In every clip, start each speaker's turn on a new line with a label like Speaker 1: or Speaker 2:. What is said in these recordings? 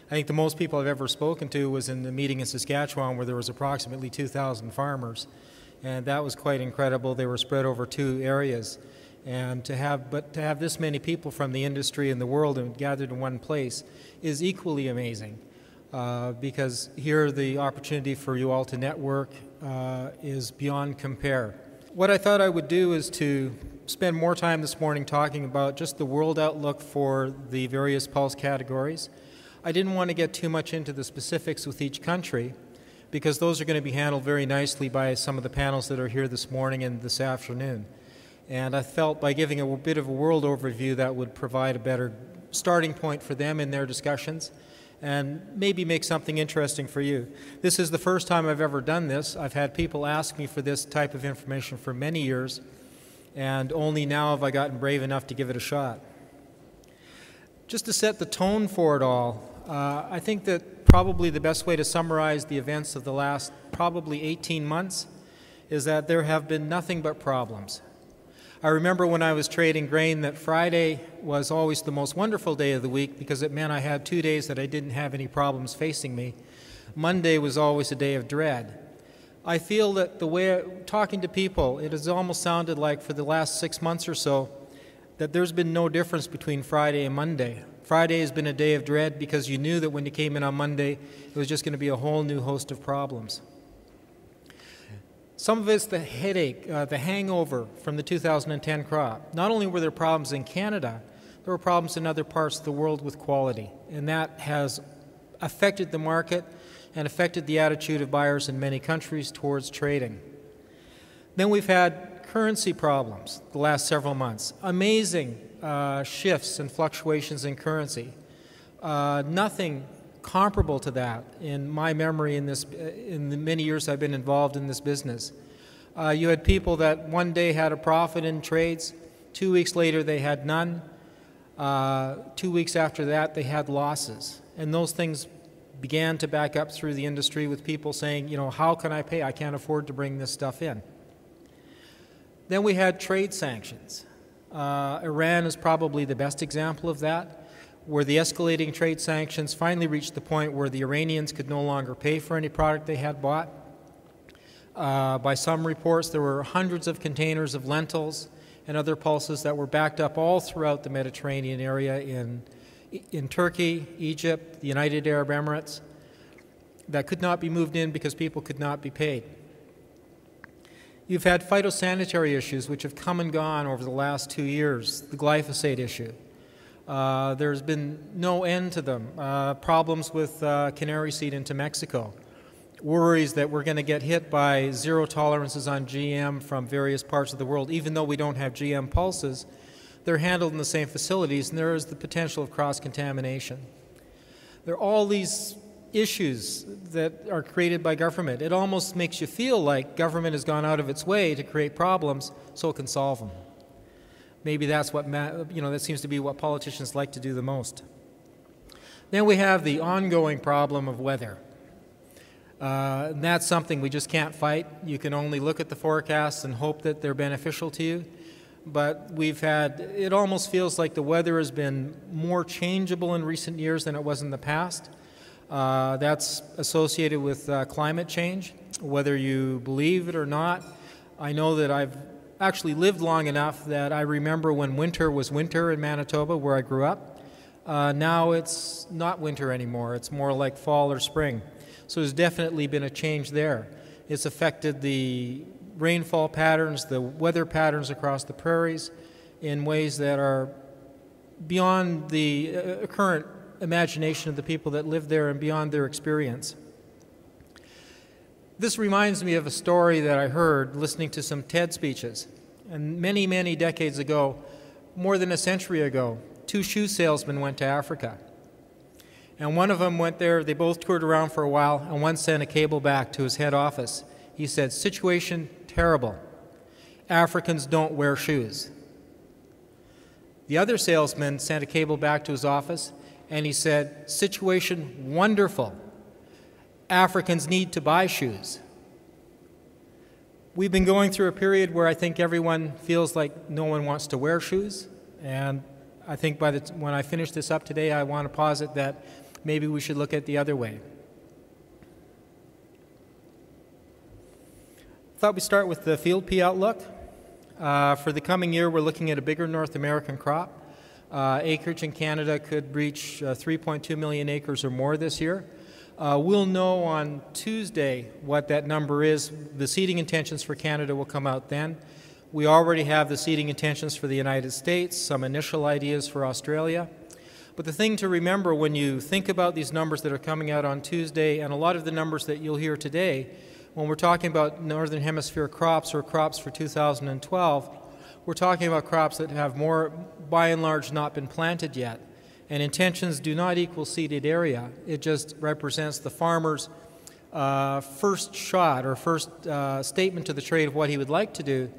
Speaker 1: I think the most people I've ever spoken to was in the meeting in Saskatchewan where there was approximately 2,000 farmers. And that was quite incredible. They were spread over 2 areas. And to have this many people from the industry and the world and gathered in one place is equally amazing. Because here the opportunity for you all to network is beyond compare. What I thought I would do is to spend more time this morning talking about just the world outlook for the various pulse categories. I didn't want to get too much into the specifics with each country because those are going to be handled very nicely by some of the panels that are here this morning and this afternoon. And I felt by giving a bit of a world overview that would provide a better starting point for them in their discussions and maybe make something interesting for you. This is the first time I've ever done this. I've had people ask me for this type of information for many years, and only now have I gotten brave enough to give it a shot. Just to set the tone for it all, I think that probably the best way to summarize the events of the last probably 18 months is that there have been nothing but problems. I remember when I was trading grain that Friday was always the most wonderful day of the week because it meant I had 2 days that I didn't have any problems facing me. Monday was always a day of dread. I feel that the way talking to people, it has almost sounded like for the last 6 months or so that there's been no difference between Friday and Monday. Friday has been a day of dread because you knew that when you came in on Monday, it was just going to be a whole new host of problems. Some of it's the headache, the hangover from the 2010 crop. Not only were there problems in Canada, there were problems in other parts of the world with quality, and that has affected the market and affected the attitude of buyers in many countries towards trading. Then we've had currency problems the last several months. Amazing shifts and fluctuations in currency. Nothing comparable to that in my memory in the many years I've been involved in this business. You had people that one day had a profit in trades, 2 weeks later they had none, 2 weeks after that they had losses. And those things began to back up through the industry with people saying, you know, how can I pay? I can't afford to bring this stuff in. Then we had trade sanctions. Iran is probably the best example of that, where the escalating trade sanctions finally reached the point where the Iranians could no longer pay for any product they had bought. By some reports, there were hundreds of containers of lentils and other pulses that were backed up all throughout the Mediterranean area in Turkey, Egypt, the United Arab Emirates, that could not be moved in because people could not be paid. You've had phytosanitary issues which have come and gone over the last 2 years, the glyphosate issue. There's been no end to them. Problems with canary seed into Mexico. Worries that we're going to get hit by zero tolerances on GM from various parts of the world. Even though we don't have GM pulses, they're handled in the same facilities, and there is the potential of cross-contamination. There are all these issues that are created by government. It almost makes you feel like government has gone out of its way to create problems so it can solve them. Maybe that's what, that seems to be what politicians like to do the most. Then we have the ongoing problem of weather. And that's something we just can't fight. You can only look at the forecasts and hope that they're beneficial to you. But it almost feels like the weather has been more changeable in recent years than it was in the past. That's associated with climate change, whether you believe it or not. I know that I've actually lived long enough that I remember when winter was winter in Manitoba, where I grew up. Now it's not winter anymore. It's more like fall or spring. So there's definitely been a change there. It's affected the rainfall patterns, the weather patterns across the prairies in ways that are beyond the current imagination of the people that live there and beyond their experience. This reminds me of a story that I heard listening to some TED speeches. And many, many decades ago, more than a century ago, 2 shoe salesmen went to Africa. And one of them went there, they both toured around for a while, and one sent a cable back to his head office. He said, "Situation terrible. Africans don't wear shoes." The other salesman sent a cable back to his office, and he said, "Situation wonderful. Africans need to buy shoes." We've been going through a period where I think everyone feels like no one wants to wear shoes, and I think when I finish this up today, I want to posit that maybe we should look at the other way. Thought we'd start with the field pea outlook. For the coming year, we're looking at a bigger North American crop. Acreage in Canada could reach 3.2 million acres or more this year. We'll know on Tuesday what that number is. The seeding intentions for Canada will come out then. We already have the seeding intentions for the United States, some initial ideas for Australia. But the thing to remember when you think about these numbers that are coming out on Tuesday, and a lot of the numbers that you'll hear today, when we're talking about Northern Hemisphere crops or crops for 2012, we're talking about crops that have more, by and large, not been planted yet. And intentions do not equal seeded area. It just represents the farmer's first shot or first statement to the trade of what he would like to do,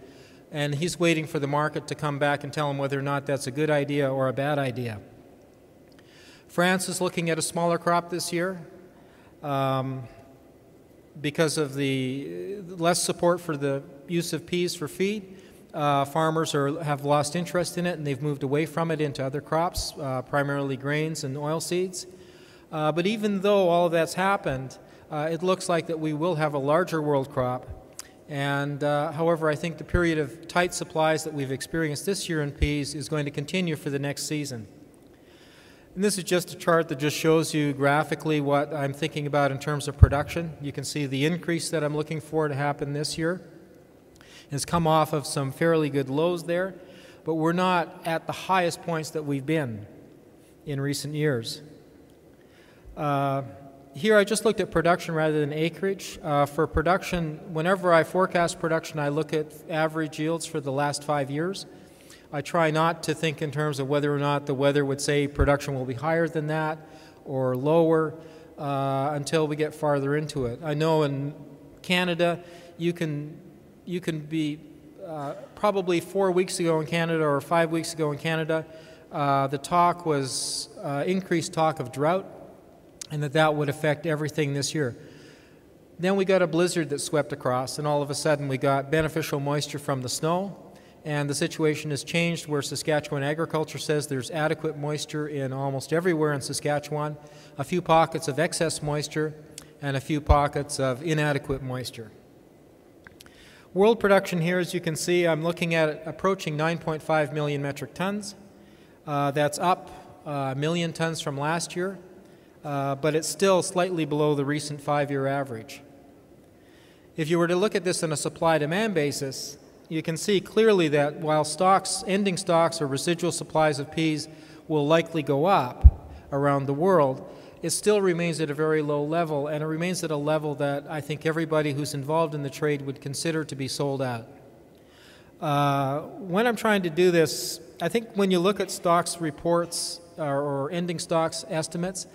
Speaker 1: and he's waiting for the market to come back and tell him whether or not that's a good idea or a bad idea. France is looking at a smaller crop this year. Because of the less support for the use of peas for feed, farmers have lost interest in it, and they've moved away from it into other crops, primarily grains and oilseeds. But even though all of that's happened, it looks like that we will have a larger world crop. And however, I think the period of tight supplies that we've experienced this year in peas is going to continue for the next season. And this is just a chart that just shows you graphically what I'm thinking about in terms of production. You can see the increase that I'm looking for to happen this year. It's come off of some fairly good lows there, but we're not at the highest points that we've been in recent years. Here I just looked at production rather than acreage. For production, whenever I forecast production, I look at average yields for the last 5 years. I try not to think in terms of whether or not the weather would say production will be higher than that or lower until we get farther into it. I know in Canada you can be probably 4 weeks ago in Canada or 5 weeks ago in Canada, the talk was increased talk of drought and that would affect everything this year. Then we got a blizzard that swept across, and all of a sudden we got beneficial moisture from the snow. And the situation has changed where Saskatchewan agriculture says there's adequate moisture in almost everywhere in Saskatchewan, a few pockets of excess moisture, and a few pockets of inadequate moisture. World production here, as you can see, I'm looking at it approaching 9.5 million metric tons. That's up 1 million tons from last year, but it's still slightly below the recent 5-year average. If you were to look at this on a supply-demand basis, you can see clearly that while ending stocks or residual supplies of peas will likely go up around the world, it still remains at a very low level, and it remains at a level that I think everybody who's involved in the trade would consider to be sold out. When I'm trying to do this, I think when you look at stocks reports or ending stocks estimates,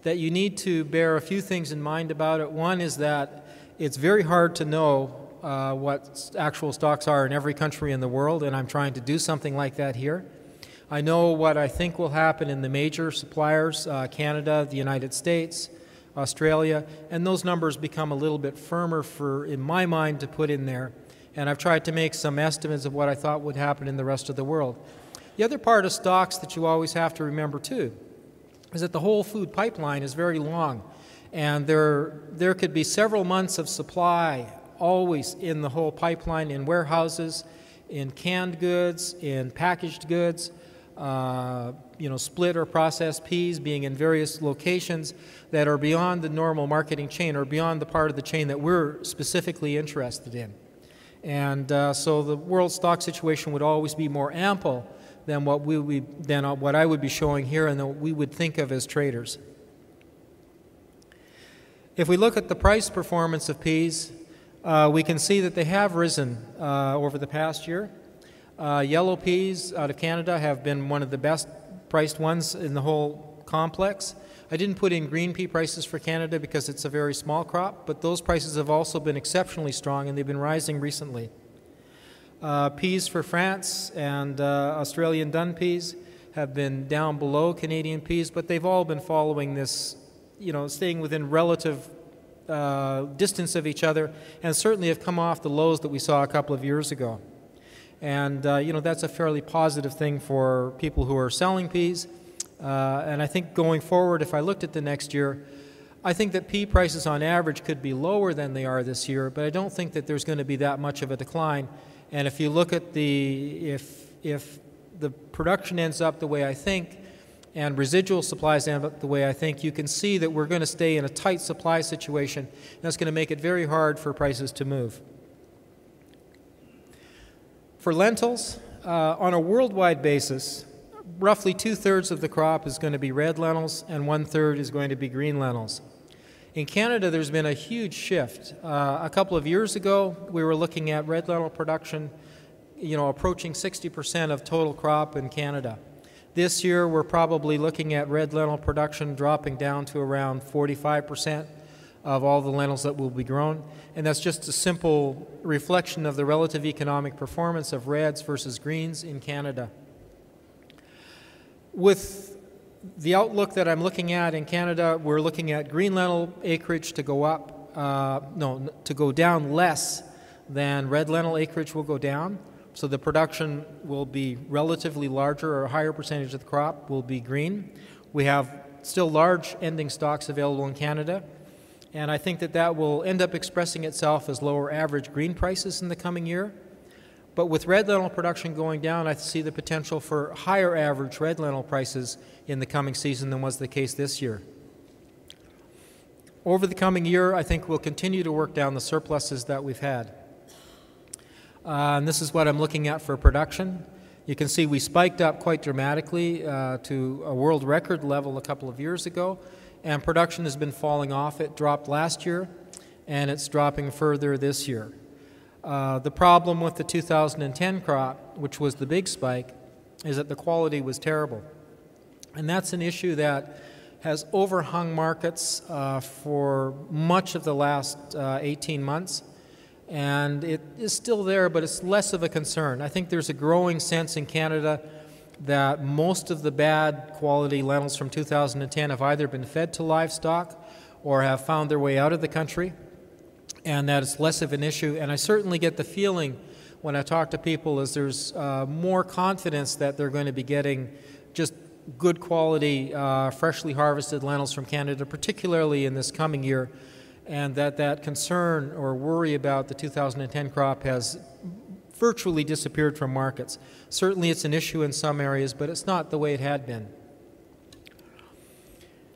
Speaker 1: that you need to bear a few things in mind about it. One is that it's very hard to know what actual stocks are in every country in the world, and I'm trying to do something like that here. I know what I think will happen in the major suppliers, Canada, the United States, Australia, and those numbers become a little bit firmer in my mind to put in there, and I've tried to make some estimates of what I thought would happen in the rest of the world. The other part of stocks that you always have to remember too is that the whole food pipeline is very long, and there could be several months of supply always in the whole pipeline, in warehouses, in canned goods, in packaged goods, split or processed peas being in various locations that are beyond the normal marketing chain or beyond the part of the chain that we're specifically interested in. And so the world stock situation would always be more ample than what I would be showing here and what we would think of as traders. If we look at the price performance of peas, we can see that they have risen over the past year. Yellow peas out of Canada have been one of the best priced ones in the whole complex. I didn't put in green pea prices for Canada because it's a very small crop, but those prices have also been exceptionally strong, and they've been rising recently. Peas for France and Australian dun peas have been down below Canadian peas, but they've all been following this, staying within relative distance of each other, and certainly have come off the lows that we saw a couple of years ago. And that's a fairly positive thing for people who are selling peas, And I think going forward, if I looked at the next year, I think that pea prices on average could be lower than they are this year, but I don't think that there's going to be that much of a decline. And if you look at if the production ends up the way I think, and residual supplies end up the way I think, you can see that we're going to stay in a tight supply situation, and that's going to make it very hard for prices to move. For lentils, on a worldwide basis, roughly 2/3 of the crop is going to be red lentils and 1/3 is going to be green lentils. In Canada, there's been a huge shift. A couple of years ago, we were looking at red lentil production, approaching 60% of total crop in Canada. This year, we're probably looking at red lentil production dropping down to around 45% of all the lentils that will be grown, and that's just a simple reflection of the relative economic performance of reds versus greens in Canada. With the outlook that I'm looking at in Canada, we're looking at green lentil acreage to go up, to go down less than red lentil acreage will go down. So the production will be relatively larger, or a higher percentage of the crop will be green. We have still large ending stocks available in Canada, and I think that that will end up expressing itself as lower average green prices in the coming year. But with red lentil production going down, I see the potential for higher average red lentil prices in the coming season than was the case this year. Over the coming year, I think we'll continue to work down the surpluses that we've had. And this is what I'm looking at for production. You can see we spiked up quite dramatically to a world record level a couple of years ago, and production has been falling off. It dropped last year, and it's dropping further this year. The problem with the 2010 crop, which was the big spike, is that the quality was terrible. And that's an issue that has overhung markets for much of the last 18 months. And it is still there, but it's less of a concern. I think there's a growing sense in Canada that most of the bad quality lentils from 2010 have either been fed to livestock or have found their way out of the country, and that it's less of an issue. And I certainly get the feeling when I talk to people is there's more confidence that they're going to be getting just good quality, freshly harvested lentils from Canada, particularly in this coming year, and that concern or worry about the 2010 crop has virtually disappeared from markets. Certainly it's an issue in some areas, but it's not the way it had been.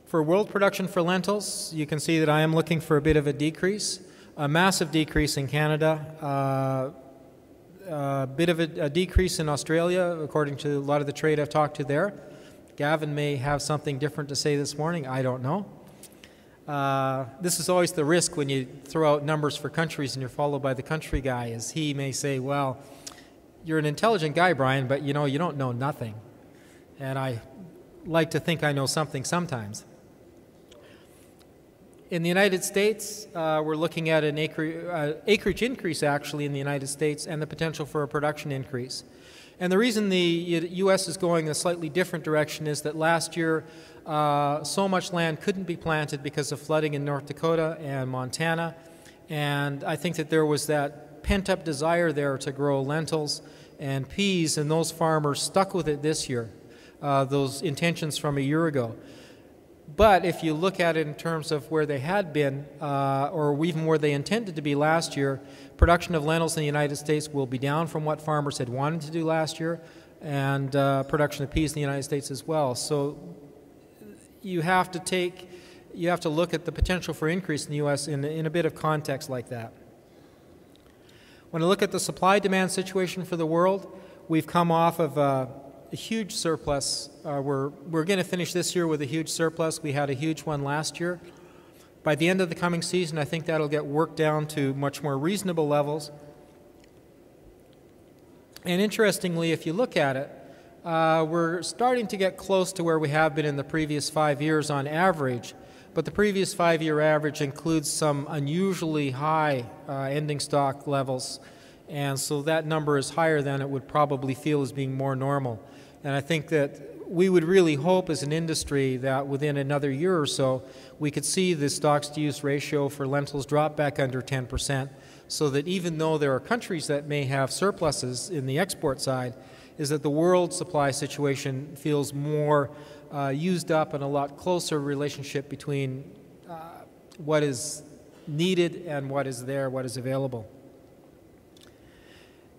Speaker 1: For world production for lentils, you can see that I am looking for a bit of a decrease, a massive decrease in Canada, a bit of a decrease in Australia, according to a lot of the trade I've talked to there. Gavin may have something different to say this morning, I don't know. This is always the risk when you throw out numbers for countries and you're followed by the country guy, is he may say, well, you're an intelligent guy, Brian, but you don't know nothing. And I like to think I know something sometimes. In the United States, we're looking at an acreage increase actually in the United States and the potential for a production increase. And the reason the U.S. is going a slightly different direction is that last year so much land couldn't be planted because of flooding in North Dakota and Montana, and I think that there was that pent-up desire there to grow lentils and peas, and those farmers stuck with it this year, those intentions from a year ago. But if you look at it in terms of where they had been, or even where they intended to be last year, production of lentils in the United States will be down from what farmers had wanted to do last year, and production of peas in the United States as well. So you have to look at the potential for increase in the U.S. in a bit of context like that. When I look at the supply-demand situation for the world, we've come off of a huge surplus. We're going to finish this year with a huge surplus. We had a huge one last year. By the end of the coming season, I think that'll get worked down to much more reasonable levels. And interestingly, if you look at it, we're starting to get close to where we have been in the previous 5 years on average, but the previous 5-year average includes some unusually high ending stock levels, and so that number is higher than it would probably feel as being more normal. And I think that we would really hope as an industry that within another year or so we could see the stocks-to-use ratio for lentils drop back under 10%, so that even though there are countries that may have surpluses in the export side, is that the world supply situation feels more used up and a lot closer relationship between what is needed and what is there, what is available.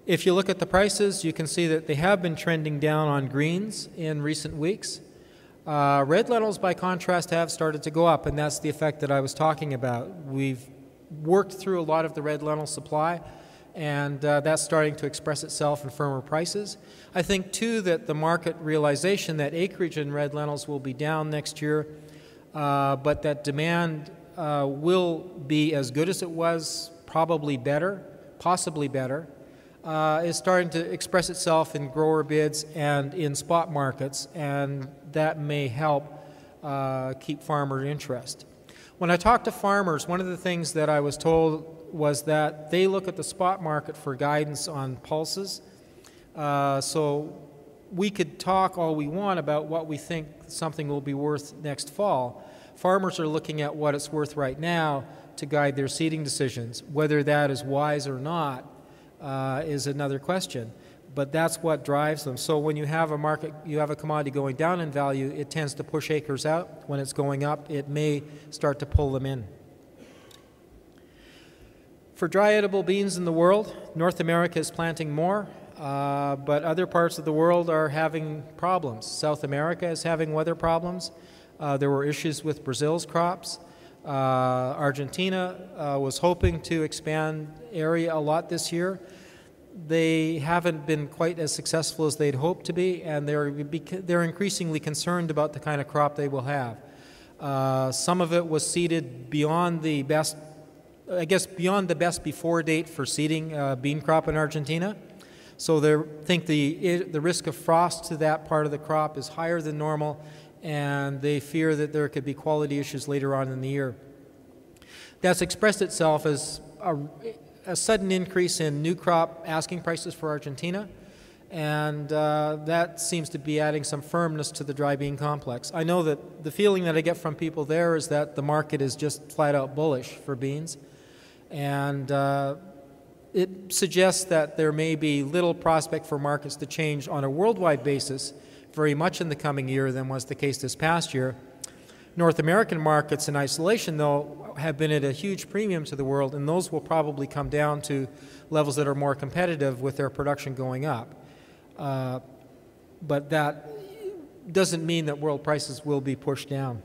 Speaker 1: If you look at the prices, you can see that they have been trending down on greens in recent weeks. Red lentils, by contrast, have started to go up, and that's the effect that I was talking about. We've worked through a lot of the red lentil supply, and that's starting to express itself in firmer prices. I think, too, that the market realization that acreage in red lentils will be down next year, but that demand will be as good as it was, probably better, possibly better, is starting to express itself in grower bids and in spot markets, and that may help keep farmer interest. When I talk to farmers, one of the things that I was told was that they look at the spot market for guidance on pulses. So we could talk all we want about what we think something will be worth next fall. Farmers are looking at what it's worth right now to guide their seeding decisions. Whether that is wise or not is another question. But that's what drives them. So when you have a market, you have a commodity going down in value, it tends to push acres out. When it's going up, it may start to pull them in. For dry edible beans in the world, North America is planting more, but other parts of the world are having problems. South America is having weather problems. There were issues with Brazil's crops. Argentina was hoping to expand area a lot this year. They haven't been quite as successful as they'd hoped to be, and they're increasingly concerned about the kind of crop they will have. Some of it was seeded beyond the best, I guess, beyond the best before date for seeding bean crop in Argentina. So they think the risk of frost to that part of the crop is higher than normal, and they fear that there could be quality issues later on in the year. That's expressed itself as a sudden increase in new crop asking prices for Argentina, and that seems to be adding some firmness to the dry bean complex. I know that the feeling that I get from people there is that the market is just flat out bullish for beans, and it suggests that there may be little prospect for markets to change on a worldwide basis very much in the coming year than was the case this past year. North American markets in isolation, though, have been at a huge premium to the world, and those will probably come down to levels that are more competitive with their production going up. But that doesn't mean that world prices will be pushed down.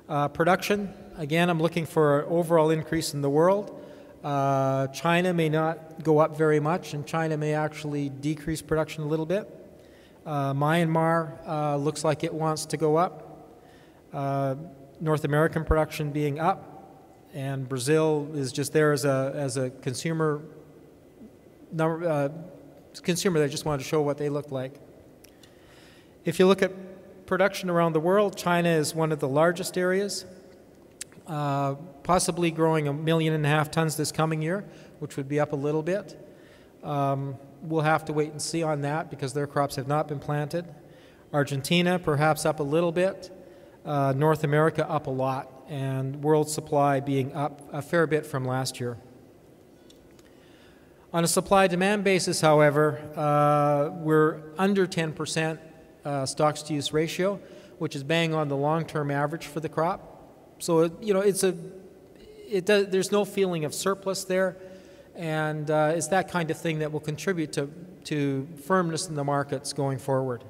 Speaker 1: Production, again, I'm looking for an overall increase in the world. China may not go up very much, and China may actually decrease production a little bit. Myanmar looks like it wants to go up. North American production being up, and Brazil is just there as a consumer consumer that just wanted to show what they look like. If you look at production around the world, China is one of the largest areas, possibly growing 1.5 million tons this coming year, which would be up a little bit. We'll have to wait and see on that because their crops have not been planted. Argentina perhaps up a little bit. North America up a lot, and world supply being up a fair bit from last year. On a supply-demand basis, however, we're under 10% stocks-to-use ratio, which is bang on the long-term average for the crop. So, there's no feeling of surplus there, and it's that kind of thing that will contribute to firmness in the markets going forward.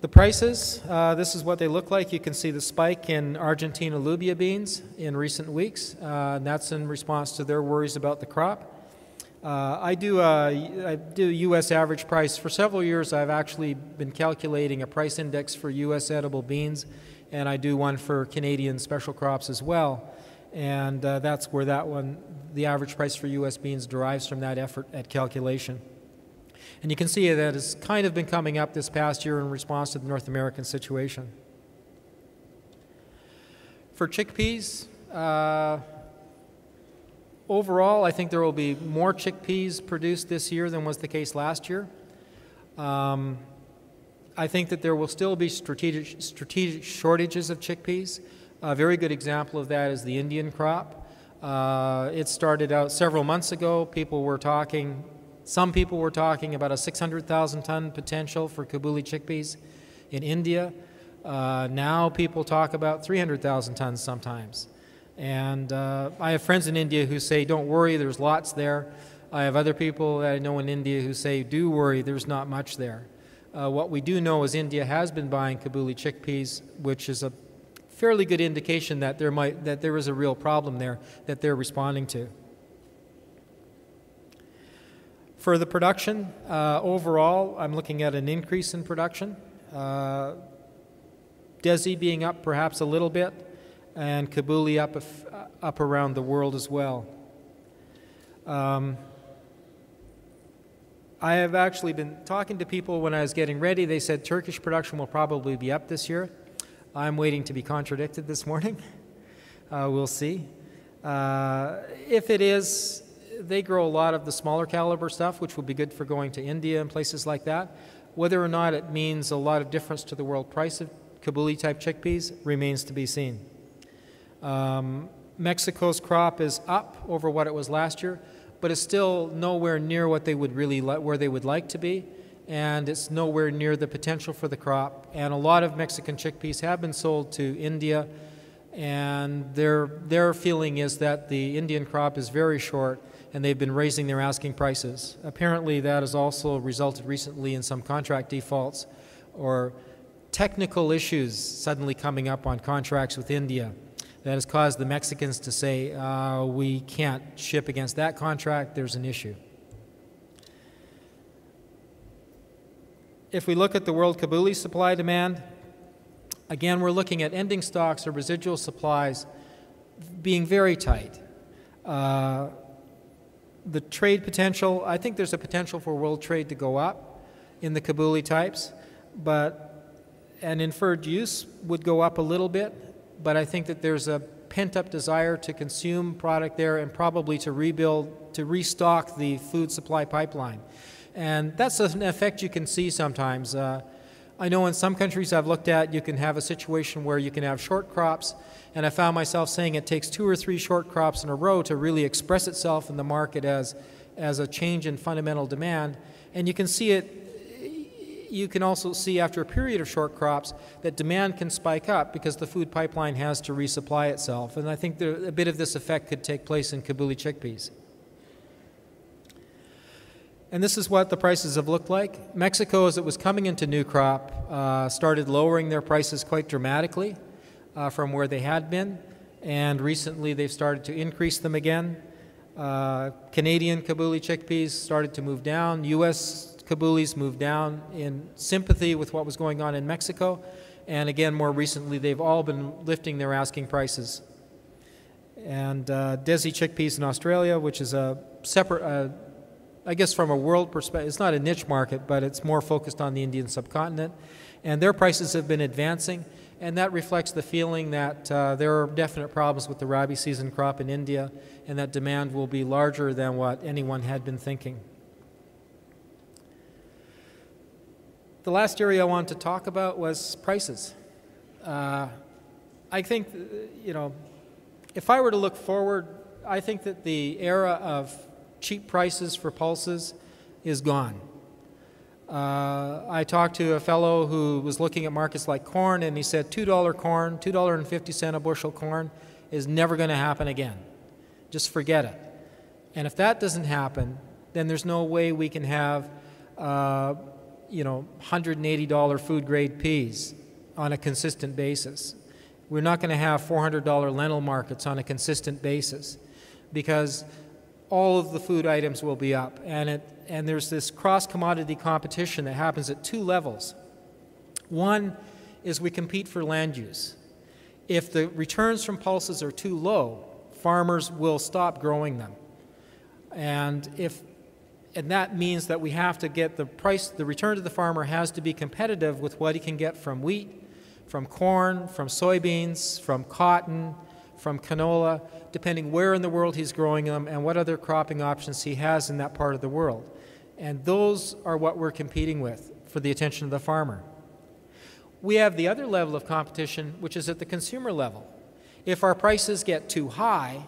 Speaker 1: The prices, this is what they look like. You can see the spike in Argentina lubia beans in recent weeks, and that's in response to their worries about the crop. I do U.S. average price. For several years, I've actually been calculating a price index for U.S. edible beans, and I do one for Canadian special crops as well. And that's where the average price for U.S. beans derives from that effort at calculation. And you can see that it's kind of been coming up this past year in response to the North American situation. For chickpeas, overall, I think there will be more chickpeas produced this year than was the case last year. I think that there will still be strategic shortages of chickpeas. A very good example of that is the Indian crop. It started out several months ago. People were talking Some people were talking about a 600,000 ton potential for Kabuli chickpeas in India. Now people talk about 300,000 tons sometimes. And I have friends in India who say, don't worry, there's lots there. I have other people that I know in India who say, do worry, there's not much there. What we do know is India has been buying Kabuli chickpeas, which is a fairly good indication that there is a real problem there that they're responding to. For the production, overall, I'm looking at an increase in production. Desi being up perhaps a little bit, and Kabuli up around the world as well. I have actually been talking to people when I was getting ready. They said Turkish production will probably be up this year. I'm waiting to be contradicted this morning. We'll see. If it is, they grow a lot of the smaller caliber stuff, which will be good for going to India and places like that. Whether or not it means a lot of difference to the world price of Kabuli-type chickpeas remains to be seen. Mexico's crop is up over what it was last year, but it's still nowhere near what they would where they would like to be, and it's nowhere near the potential for the crop. And a lot of Mexican chickpeas have been sold to India, and their feeling is that the Indian crop is very short, and they've been raising their asking prices. Apparently, that has also resulted recently in some contract defaults or technical issues suddenly coming up on contracts with India. That has caused the Mexicans to say, we can't ship against that contract, there's an issue. If we look at the world Kabuli supply-demand, again, we're looking at ending stocks or residual supplies being very tight. The trade potential, I think there's a potential for world trade to go up in the Kabuli types, but an inferred use would go up a little bit. But I think that there's a pent-up desire to consume product there and probably to restock the food supply pipeline. And that's an effect you can see sometimes. I know in some countries I've looked at, you can have a situation where you can have short crops, and I found myself saying it takes 2 or 3 short crops in a row to really express itself in the market as a change in fundamental demand. And you can see it. You can also see after a period of short crops that demand can spike up because the food pipeline has to resupply itself. And I think a bit of this effect could take place in Kabuli chickpeas. And this is what the prices have looked like. Mexico, as it was coming into new crop, started lowering their prices quite dramatically from where they had been. And recently they've started to increase them again. Canadian Kabuli chickpeas started to move down. U.S. Kabulis moved down in sympathy with what was going on in Mexico, and again, more recently, they've all been lifting their asking prices. And Desi chickpeas in Australia, which is a separate, I guess from a world perspective, it's not a niche market, but it's more focused on the Indian subcontinent, and their prices have been advancing, and that reflects the feeling that there are definite problems with the rabi season crop in India, and that demand will be larger than what anyone had been thinking. The last area I wanted to talk about was prices. I think, if I were to look forward, I think that the era of cheap prices for pulses is gone. I talked to a fellow who was looking at markets like corn, and he said $2 corn, $2.50 a bushel corn is never going to happen again. Just forget it. And if that doesn't happen, then there's no way we can have $180 food-grade peas on a consistent basis. We're not going to have $400 lentil markets on a consistent basis because all of the food items will be up. And there's this cross-commodity competition that happens at 2 levels. One is we compete for land use. If the returns from pulses are too low, farmers will stop growing them. And that means that we have to get the return to the farmer has to be competitive with what he can get from wheat, from corn, from soybeans, from cotton, from canola, depending where in the world he's growing them and what other cropping options he has in that part of the world. And those are what we're competing with for the attention of the farmer. We have the other level of competition, which is at the consumer level. If our prices get too high,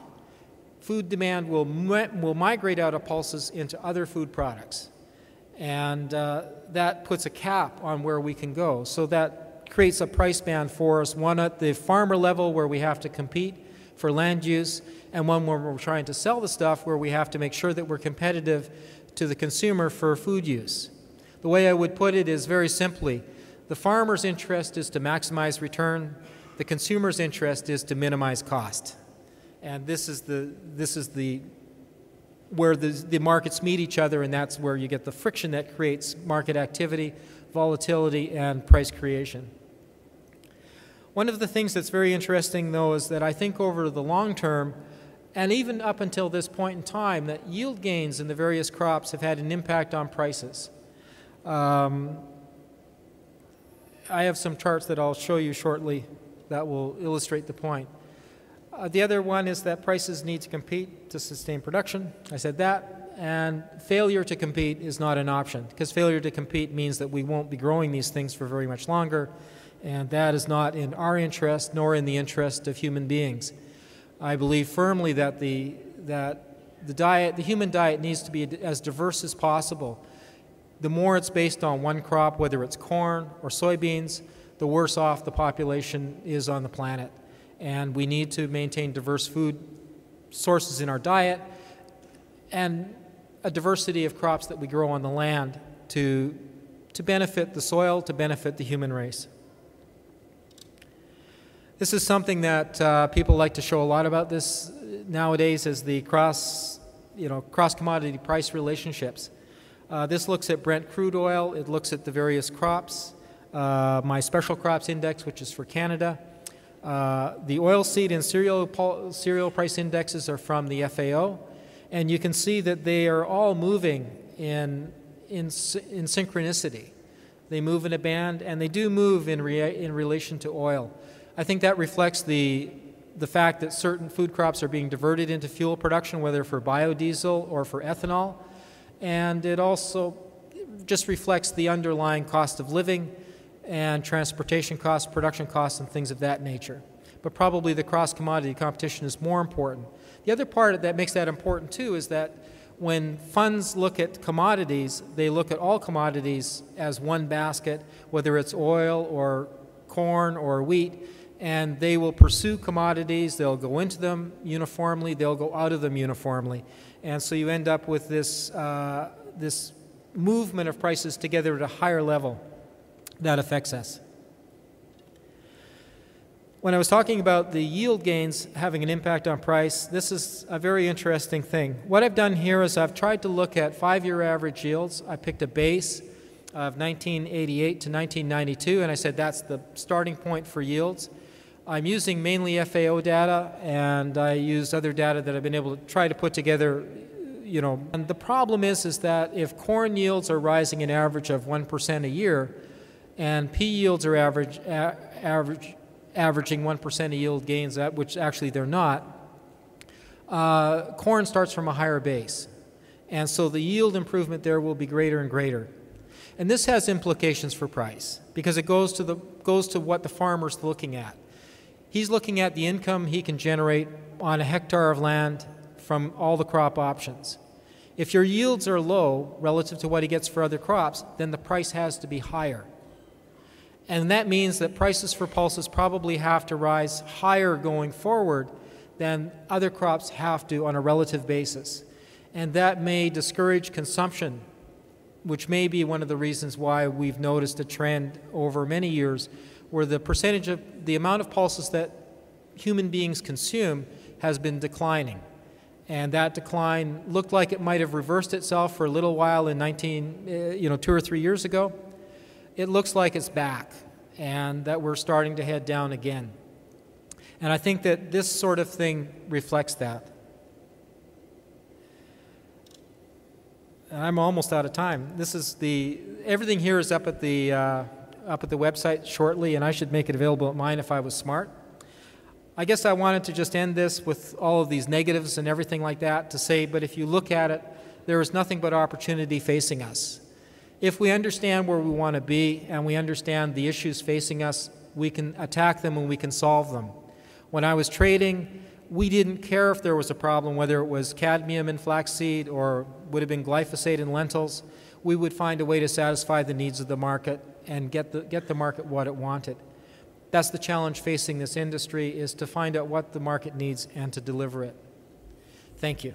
Speaker 1: food demand will migrate out of pulses into other food products. And that puts a cap on where we can go. So that creates a price band for us, one at the farmer level where we have to compete for land use, and one where we're trying to sell the stuff where we have to make sure that we're competitive to the consumer for food use. The way I would put it is very simply, the farmer's interest is to maximize return, the consumer's interest is to minimize cost. And this is where the markets meet each other, and that's where you get the friction that creates market activity, volatility, and price creation. One of the things that's very interesting, though, is that I think over the long term, and even up until this point in time, that yield gains in the various crops have had an impact on prices. I have some charts that I'll show you shortly that will illustrate the point. The other one is that prices need to compete to sustain production. I said that. And failure to compete is not an option, because failure to compete means that we won't be growing these things for very much longer, and that is not in our interest nor in the interest of human beings. I believe firmly that the human diet needs to be as diverse as possible. The more it's based on one crop, whether it's corn or soybeans, the worse off the population is on the planet. And we need to maintain diverse food sources in our diet and a diversity of crops that we grow on the land to benefit the soil, to benefit the human race. This is something that people like to show a lot about this nowadays, is the cross-commodity price relationships. This looks at Brent crude oil. It looks at the various crops. My special crops index, which is for Canada. The oilseed and cereal price indexes are from the FAO, and you can see that they are all moving in synchronicity. They move in a band, and they do move in relation to oil. I think that reflects the fact that certain food crops are being diverted into fuel production, whether for biodiesel or for ethanol, and it also just reflects the underlying cost of living and transportation costs, production costs, and things of that nature. But probably the cross-commodity competition is more important. The other part that makes that important, too, is that when funds look at commodities, they look at all commodities as one basket, whether it's oil or corn or wheat, and they will pursue commodities, they'll go into them uniformly, they'll go out of them uniformly. And so you end up with this movement of prices together at a higher level that affects us. When I was talking about the yield gains having an impact on price, this is a very interesting thing. What I've done here is I've tried to look at 5-year average yields. I picked a base of 1988 to 1992, and I said that's the starting point for yields. I'm using mainly FAO data, and I use other data that I've been able to try to put together. And the problem is that if corn yields are rising an average of 1% a year, and pea yields are averaging 1% of yield gains, which actually they're not, corn starts from a higher base. And so the yield improvement there will be greater and greater. And this has implications for price, because it goes to what the farmer's looking at. He's looking at the income he can generate on a hectare of land from all the crop options. If your yields are low relative to what he gets for other crops, then the price has to be higher. And that means that prices for pulses probably have to rise higher going forward than other crops have to on a relative basis. And that may discourage consumption, which may be one of the reasons why we've noticed a trend over many years where the amount of pulses that human beings consume has been declining. And that decline looked like it might have reversed itself for a little while in 2 or 3 years ago. It looks like it's back, and that we're starting to head down again. And I think that this sort of thing reflects that. I'm almost out of time. Everything here is up at the website shortly, and I should make it available at mine if I was smart. I guess I wanted to just end this with all of these negatives and everything like that to say, but if you look at it, there is nothing but opportunity facing us. If we understand where we want to be and we understand the issues facing us, we can attack them and we can solve them. When I was trading, we didn't care if there was a problem, whether it was cadmium in flaxseed or would have been glyphosate in lentils. We would find a way to satisfy the needs of the market and get the market what it wanted. That's the challenge facing this industry, is to find out what the market needs and to deliver it. Thank you.